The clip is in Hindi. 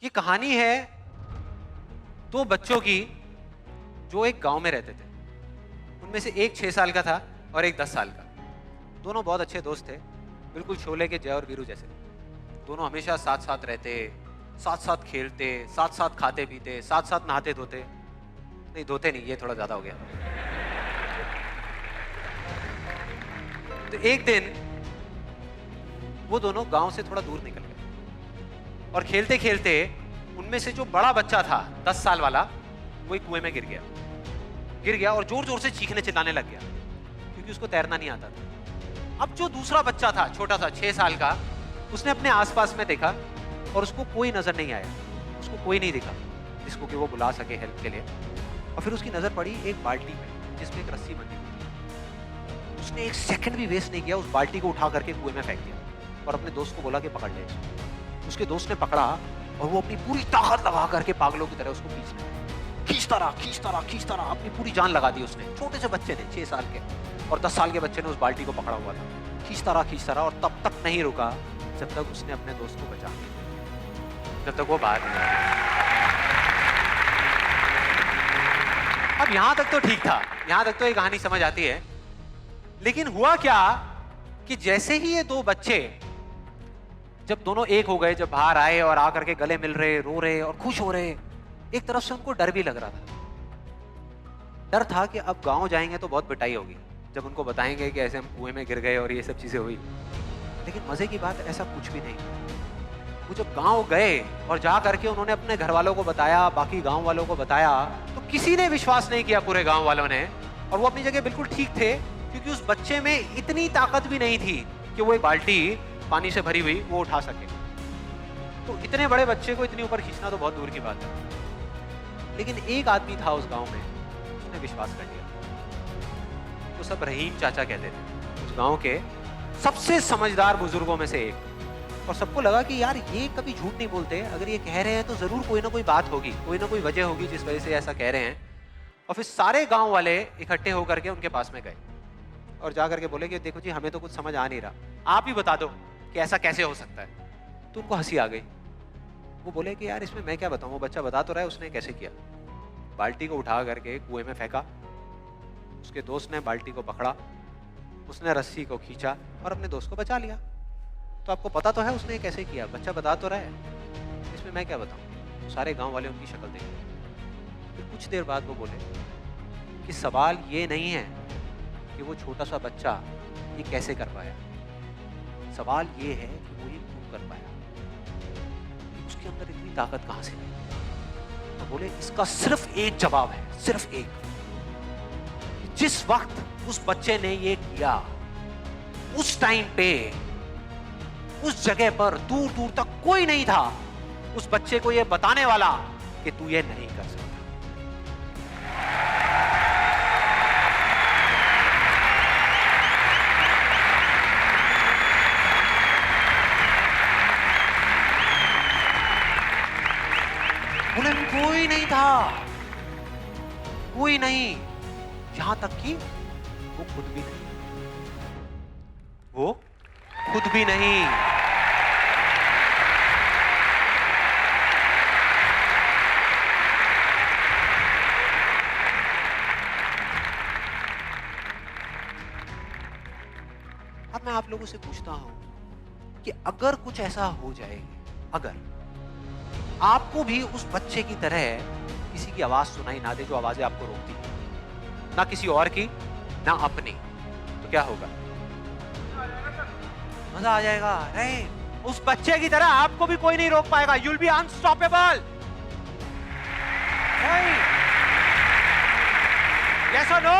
ये कहानी है दो बच्चों की जो एक गांव में रहते थे। उनमें से एक 6 साल का था और एक 10 साल का। दोनों बहुत अच्छे दोस्त थे, बिल्कुल शोले के जय और वीरू जैसे। दोनों हमेशा साथ साथ रहते, साथ साथ खेलते, साथ साथ खाते पीते, साथ साथ नहाते धोते। नहीं धोते नहीं, ये थोड़ा ज्यादा हो गया। तो एक दिन वो दोनों गांव से थोड़ा दूर निकल गए और खेलते खेलते उनमें से जो बड़ा बच्चा था 10 साल वाला, वो एक कुएं में गिर गया और जोर जोर से चीखने चिल्लाने लग गया क्योंकि उसको तैरना नहीं आता था। अब जो दूसरा बच्चा था, छोटा सा 6 साल का, उसने अपने आसपास में देखा और उसको कोई नजर नहीं आया, उसको कोई नहीं दिखा जिसको कि वो बुला सके हेल्प के लिए। और फिर उसकी नजर पड़ी एक बाल्टी पे जिसमें एक रस्सी बंधी हुई थी। उसने एक सेकंड भी वेस्ट नहीं किया, उस बाल्टी को उठा करके कुएं में फेंक दिया और अपने दोस्त को बोला कि पकड़ ले इसको। उसके दोस्त ने पकड़ा और वो अपनी पूरी ताकत लगा करके पागलों की तरह उसको खींचता रहा, अपनी पूरी जान लगा दी उसने। छोटे से बच्चे ने, 6 साल के और 10 साल के बच्चे ने उस बाल्टी को पकड़ा हुआ था। खींचता रहा और तब तक नहीं रुका जब तक उसने अपने दोस्त को बचा लिया, जब तक वो बाहर नहीं आया। अब यहां तक तो ठीक था, यहां तक तो ये कहानी समझ आती है। लेकिन हुआ क्या कि जैसे ही ये दो बच्चे जब दोनों एक हो गए, जब बाहर आए और आकर के गले मिल रहे, रो रहे और खुश हो रहे, एक तरफ से उनको डर भी लग रहा था। डर था कि अब गांव जाएंगे तो बहुत पिटाई होगी जब उनको बताएंगे कि ऐसे हम कुएं में गिर गए और ये सब चीजें हुई। लेकिन मजे की बात, ऐसा कुछ भी नहीं। वो जब गांव गए और जा करके उन्होंने अपने घर वालों को बताया, बाकी गांव वालों को बताया, तो किसी ने विश्वास नहीं किया, पूरे गांव वालों ने। और वो अपनी जगह बिल्कुल ठीक थे क्योंकि उस बच्चे में इतनी ताकत भी नहीं थी कि वो एक बाल्टी पानी से भरी हुई वो उठा सके। तो इतने बड़े बच्चे को इतनी ऊपर खींचना तो बहुत दूर की बात है। लेकिन एक आदमी था उस गांव में, उसने विश्वास कर लिया। तो सब रहीम चाचा कहते थे, उस गांव के सबसे समझदार बुजुर्गों में से एक। और सबको लगा कि यार ये कभी झूठ नहीं बोलते, अगर ये कह रहे हैं तो जरूर कोई ना कोई बात होगी, कोई ना कोई वजह होगी जिस वजह से ऐसा कह रहे हैं। और फिर सारे गांव वाले इकट्ठे होकर के उनके पास में गए और जा करके बोले कि देखो जी, हमें तो कुछ समझ आ नहीं रहा, आप ही बता दो कि ऐसा कैसे हो सकता है। तो उनको हंसी आ गई। वो बोले कि यार इसमें मैं क्या बताऊं, वो बच्चा बता तो रहा है उसने कैसे किया। बाल्टी को उठा करके कुएं में फेंका, उसके दोस्त ने बाल्टी को पकड़ा, उसने रस्सी को खींचा और अपने दोस्त को बचा लिया। तो आपको पता तो है उसने कैसे किया, बच्चा बता तो रहा है, इसमें मैं क्या बताऊं। सारे गांव वाले उनकी शक्ल देखे। फिर कुछ देर बाद वो बोले कि सवाल ये नहीं है कि वो छोटा सा बच्चा ये कैसे कर पाया, सवाल ये है कि वो ये क्यों कर पाया, उसके अंदर इतनी ताकत कहां से आई। तो बोले इसका सिर्फ एक जवाब है, सिर्फ एक। जिस वक्त उस बच्चे ने ये किया, उस टाइम पे उस जगह पर दूर दूर तक कोई नहीं था उस बच्चे को ये बताने वाला कि तू ये नहीं कर सकता। बोले कोई नहीं था, कोई नहीं, यहां तक कि वो खुद भी नहीं, वो खुद भी नहीं। अब मैं आप लोगों से पूछता हूं कि अगर कुछ ऐसा हो जाए, अगर आपको भी उस बच्चे की तरह किसी की आवाज सुनाई ना दे, जो आवाजें आपको रोकती, ना किसी और की ना अपनी, तो क्या होगा? मजा आ जाएगा। नहीं, उस बच्चे की तरह आपको भी कोई नहीं रोक पाएगा। You'll be unstoppable. नहीं। Yes or no?